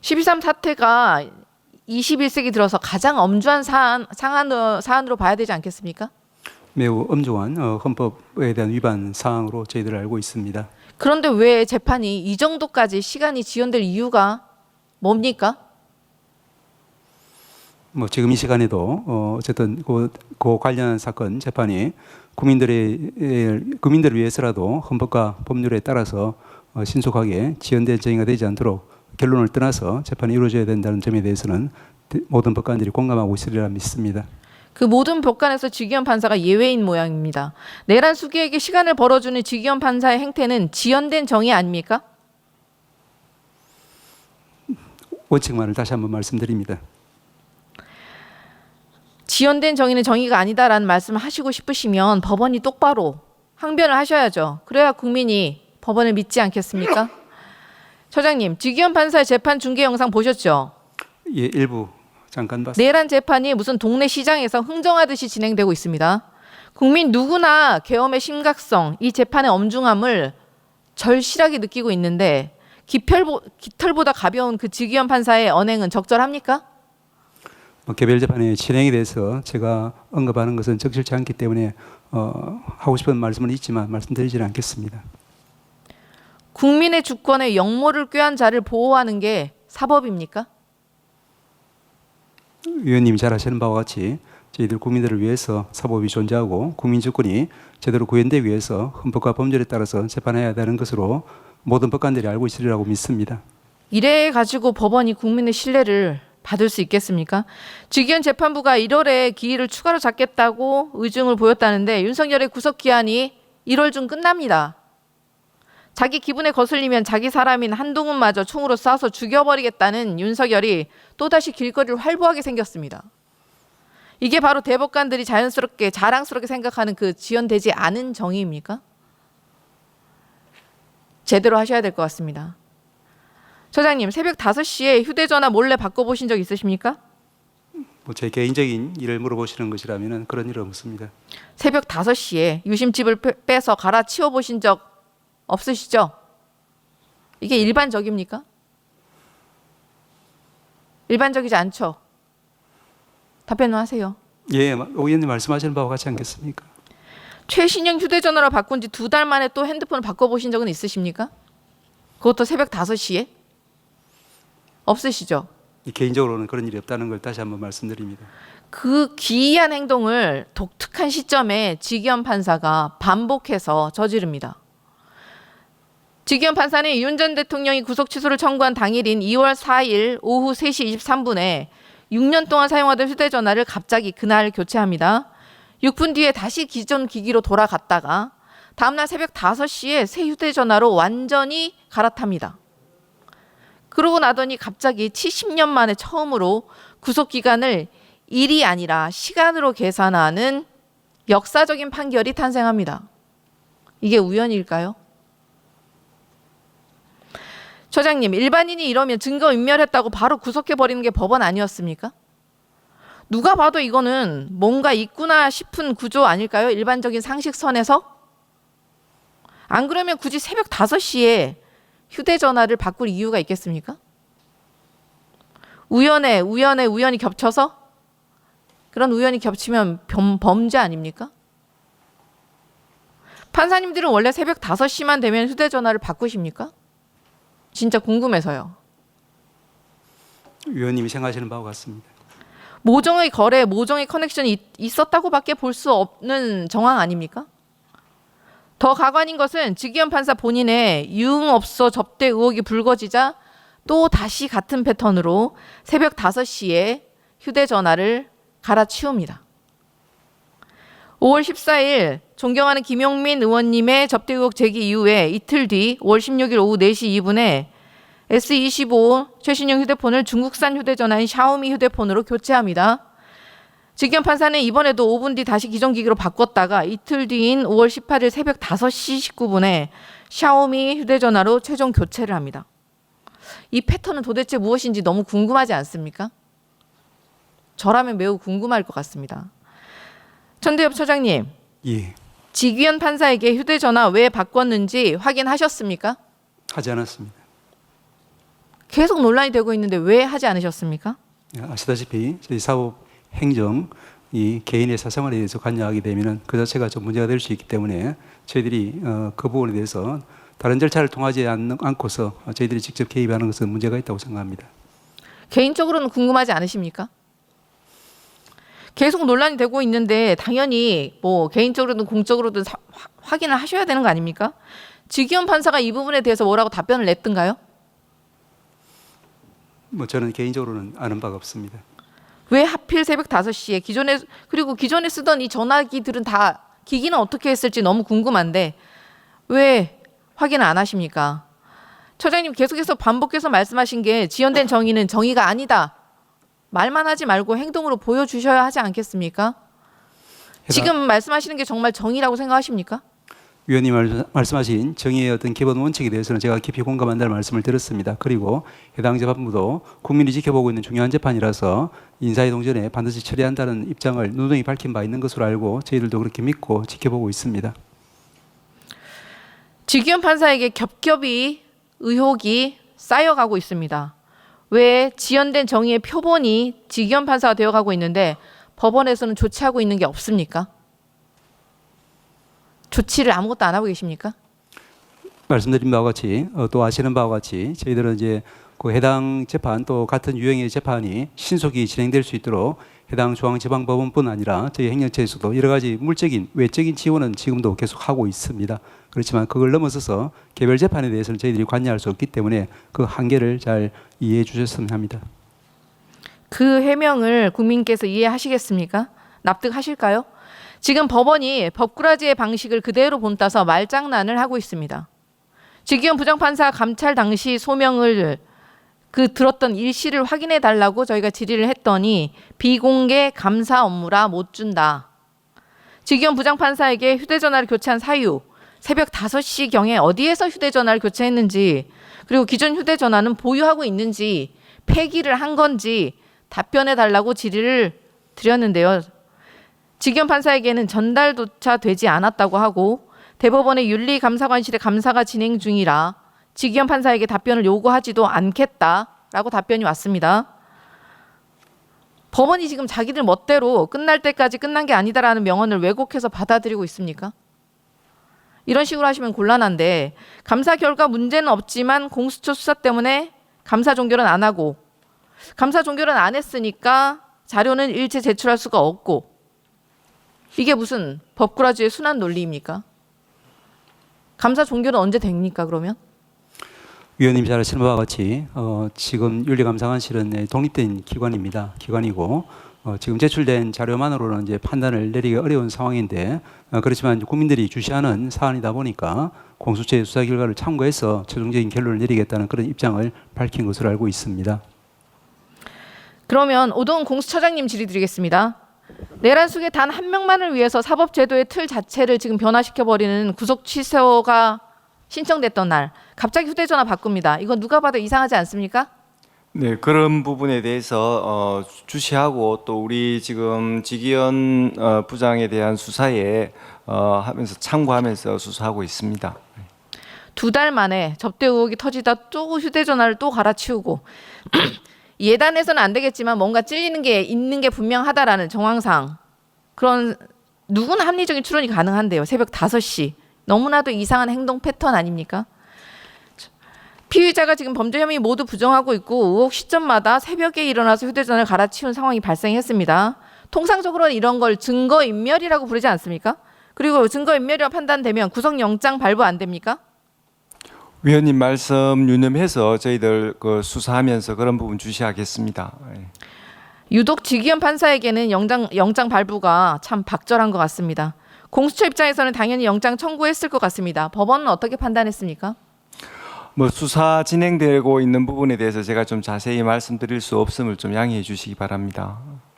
12.3 사태가 21세기 들어서 가장 엄중한 사안으로 봐야 되지 않겠습니까? 매우 엄중한 헌법에 대한 위반 사항으로 저희들 알고 있습니다. 그런데 왜 재판이 이 정도까지 시간이 지연될 이유가 뭡니까? 뭐 지금 이 시간에도 어쨌든 그 관련한 사건 재판이 국민들을 위해서라도 헌법과 법률에 따라서 신속하게 지연된 정의가 되지 않도록 결론을 떠나서 재판이 이루어져야 된다는 점에 대해서는 모든 법관들이 공감하고 있으리라 믿습니다. 그 모든 법관에서 지기현 판사가 예외인 모양입니다. 내란 수기에게 시간을 벌어주는 지기현 판사의 행태는 지연된 정의 아닙니까? 원칙만을 다시 한번 말씀드립니다. 지연된 정의는 정의가 아니다라는 말씀을 하시고 싶으시면 법원이 똑바로 항변을 하셔야죠. 그래야 국민이 법원을 믿지 않겠습니까? 처장님, 지기현 판사의 재판 중계 영상 보셨죠? 예, 일부 잠깐 봤습니다. 내란 재판이 무슨 동네 시장에서 흥정하듯이 진행되고 있습니다. 국민 누구나 계엄의 심각성, 이 재판의 엄중함을 절실하게 느끼고 있는데 깃털보다 가벼운 그 지기현 판사의 언행은 적절합니까? 개별 재판의 진행에 대해서 제가 언급하는 것은 적절치 않기 때문에 하고 싶은 말씀은 있지만 말씀드리지는 않겠습니다. 국민의 주권에 역모를 꾀한 자를 보호하는 게 사법입니까? 위원님이 잘 아시는 바와 같이 저희들 국민들을 위해서 사법이 존재하고 국민 주권이 제대로 구현되기 위해서 헌법과 법률에 따라서 재판해야 되는 것으로 모든 법관들이 알고 있으리라고 믿습니다. 이래 가지고 법원이 국민의 신뢰를 받을 수 있겠습니까? 지기현 재판부가 1월에 기일을 추가로 잡겠다고 의중을 보였다는데 윤석열의 구속 기한이 1월 중 끝납니다. 자기 기분에 거슬리면 자기 사람인 한동훈마저 총으로 쏴서 죽여버리겠다는 윤석열이 또다시 길거리를 활보하게 생겼습니다. 이게 바로 대법관들이 자연스럽게 자랑스럽게 생각하는 그 지연되지 않은 정의입니까? 제대로 하셔야 될 것 같습니다. 처장님, 새벽 5시에 휴대전화 몰래 바꿔보신 적 있으십니까? 뭐 제 개인적인 일을 물어보시는 것이라면 그런 일은 없습니다. 새벽 5시에 유심칩을 빼서 갈아치워 보신 적 없으시죠? 이게 일반적입니까? 일반적이지 않죠? 답변을 하세요. 예, 오 의원님 말씀하시는 바와 같지 않겠습니까? 최신형 휴대전화로 바꾼 지 2달 만에 또 핸드폰을 바꿔보신 적은 있으십니까? 그것도 새벽 5시에? 없으시죠? 개인적으로는 그런 일이 없다는 걸 다시 한번 말씀드립니다. 그 기이한 행동을 독특한 시점에 지기현 판사가 반복해서 저지릅니다. 지기현 판사는 윤 전 대통령이 구속 취소를 청구한 당일인 2월 4일 오후 3시 23분에 6년 동안 사용하던 휴대전화를 갑자기 그날 교체합니다. 6분 뒤에 다시 기존 기기로 돌아갔다가 다음날 새벽 5시에 새 휴대전화로 완전히 갈아탑니다. 그러고 나더니 갑자기 70년 만에 처음으로 구속기간을 일이 아니라 시간으로 계산하는 역사적인 판결이 탄생합니다. 이게 우연일까요? 처장님, 일반인이 이러면 증거인멸했다고 바로 구속해버리는 게 법원 아니었습니까? 누가 봐도 이거는 뭔가 있구나 싶은 구조 아닐까요? 일반적인 상식선에서? 안 그러면 굳이 새벽 5시에 휴대전화를 바꿀 이유가 있겠습니까? 우연이 겹쳐서? 그런 우연이 겹치면 범죄 아닙니까? 판사님들은 원래 새벽 5시만 되면 휴대전화를 바꾸십니까? 진짜 궁금해서요. 위원님이 생각하시는 바와 같습니다. 모종의 거래, 모종의 커넥션이 있었다고밖에 볼 수 없는 정황 아닙니까? 더 가관인 것은 지기현 판사 본인의 유흥업소 접대 의혹이 불거지자 또 다시 같은 패턴으로 새벽 5시에 휴대전화를 갈아치웁니다. 5월 14일 존경하는 김용민 의원님의 접대 의혹 제기 이후에 이틀 뒤 5월 16일 오후 4시 2분에 S25 최신형 휴대폰을 중국산 휴대전화인 샤오미 휴대폰으로 교체합니다. 지기현 판사는 이번에도 5분 뒤 다시 기존 기기로 바꿨다가 이틀 뒤인 5월 18일 새벽 5시 19분에 샤오미 휴대전화로 최종 교체를 합니다. 이 패턴은 도대체 무엇인지 너무 궁금하지 않습니까? 저라면 매우 궁금할 것 같습니다. 천대엽 처장님, 예, 지기현 판사에게 휴대전화 왜 바꿨는지 확인하셨습니까? 하지 않았습니다. 계속 논란이 되고 있는데 왜 하지 않으셨습니까? 아시다시피 저희 사법 행정 이 개인의 사생활에 대해서 관여하게 되면은 그 자체가 좀 문제가 될 수 있기 때문에 저희들이 그 부분에 대해서 다른 절차를 통하지 않고서 저희들이 직접 개입하는 것은 문제가 있다고 생각합니다. 개인적으로는 궁금하지 않으십니까? 계속 논란이 되고 있는데 당연히 뭐 개인적으로든 공적으로든 확인을 하셔야 되는 거 아닙니까? 지기현 판사가 이 부분에 대해서 뭐라고 답변을 냈던가요? 뭐 저는 개인적으로는 아는 바가 없습니다. 왜 하필 새벽 5시에 기존에 쓰던 이 전화기들은 다 기기는 어떻게 했을지 너무 궁금한데 왜 확인을 안 하십니까? 처장님 계속해서 반복해서 말씀하신 게 지연된 정의는 정의가 아니다. 말만 하지 말고 행동으로 보여주셔야 하지 않겠습니까? 지금 말씀하시는 게 정말 정의라고 생각하십니까? 위원님 말씀하신 정의의 어떤 기본 원칙에 대해서는 제가 깊이 공감한다는 말씀을 드렸습니다. 그리고 해당 재판부도 국민이 지켜보고 있는 중요한 재판이라서 인사이동 전에 반드시 처리한다는 입장을 누누이 밝힌 바 있는 것으로 알고 저희들도 그렇게 믿고 지켜보고 있습니다. 지기현 판사에게 겹겹이 의혹이 쌓여가고 있습니다. 왜 지연된 정의의 표본이 지기현 판사가 되어가고 있는데 법원에서는 조치하고 있는 게 없습니까? 조치를 아무것도 안 하고 계십니까? 말씀드린 바와 같이 또 아시는 바와 같이 저희들은 이제 그 해당 재판 또 같은 유형의 재판이 신속히 진행될 수 있도록 해당 중앙지방법원뿐 아니라 저희 행정처에서도 여러 가지 물적인 외적인 지원은 지금도 계속 하고 있습니다. 그렇지만 그걸 넘어서서 개별 재판에 대해서는 저희들이 관여할 수 없기 때문에 그 한계를 잘 이해해 주셨으면 합니다. 그 해명을 국민께서 이해하시겠습니까? 납득하실까요? 지금 법원이 법꾸라지의 방식을 그대로 본따서 말장난을 하고 있습니다. 지기현 부장판사 감찰 당시 소명을 들었던 일시를 확인해 달라고 저희가 질의를 했더니 비공개 감사 업무라 못 준다. 지기현 부장판사에게 휴대전화를 교체한 사유, 새벽 5시경에 어디에서 휴대전화를 교체했는지, 그리고 기존 휴대전화는 보유하고 있는지, 폐기를 한 건지 답변해 달라고 질의를 드렸는데요. 지기현 판사에게는 전달조차 되지 않았다고 하고 대법원의 윤리감사관실의 감사가 진행 중이라 지기현 판사에게 답변을 요구하지도 않겠다라고 답변이 왔습니다. 법원이 지금 자기들 멋대로 끝날 때까지 끝난 게 아니다라는 명언을 왜곡해서 받아들이고 있습니까? 이런 식으로 하시면 곤란한데 감사 결과 문제는 없지만 공수처 수사 때문에 감사 종결은 안 하고 감사 종결은 안 했으니까 자료는 일체 제출할 수가 없고 이게 무슨 법꾸라지의 순환 논리입니까? 감사 종결은 언제 됩니까 그러면? 위원님 잘 아시는 바와 같이 지금 윤리감사관실은 독립된 기관이고 지금 제출된 자료만으로는 이제 판단을 내리기 어려운 상황인데 그렇지만 국민들이 주시하는 사안이다 보니까 공수처의 수사 결과를 참고해서 최종적인 결론을 내리겠다는 그런 입장을 밝힌 것으로 알고 있습니다. 그러면 오동훈 공수처장님 질의드리겠습니다. 내란 속에 단 한 명만을 위해서 사법제도의 틀 자체를 지금 변화시켜버리는 구속 취소가 신청됐던 날 갑자기 휴대전화 바꿉니다. 이건 누가 봐도 이상하지 않습니까? 네, 그런 부분에 대해서 주시하고 또 우리 지금 지기현 부장에 대한 수사에 하면서 참고하면서 수사하고 있습니다. 2달 만에 접대 의혹이 터지다 또 휴대전화를 또 갈아치우고 예단해서는 안 되겠지만 뭔가 찔리는 게 있는 게 분명하다라는 정황상 그런 누구나 합리적인 추론이 가능한데요. 새벽 5시 너무나도 이상한 행동 패턴 아닙니까? 피의자가 지금 범죄 혐의 모두 부정하고 있고 의혹 시점마다 새벽에 일어나서 휴대전화를 갈아치운 상황이 발생했습니다. 통상적으로는 이런 걸 증거인멸이라고 부르지 않습니까? 그리고 증거인멸이라 판단되면 구속영장 발부 안 됩니까? 위원님 말씀 유념해서 저희들 수사하면서 그런 부분 주시하겠습니다. 유독 지기현 판사에게는 영장 발부가 참 박절한 것 같습니다. 공수처 입장에서는 당연히 영장 청구했을 것 같습니다. 법원은 어떻게 판단했습니까? 수사 진행되고 있는 부분에 대해서 제가 좀 자세히 말씀드릴 수 없음을 좀 양해해 주시기 바랍니다.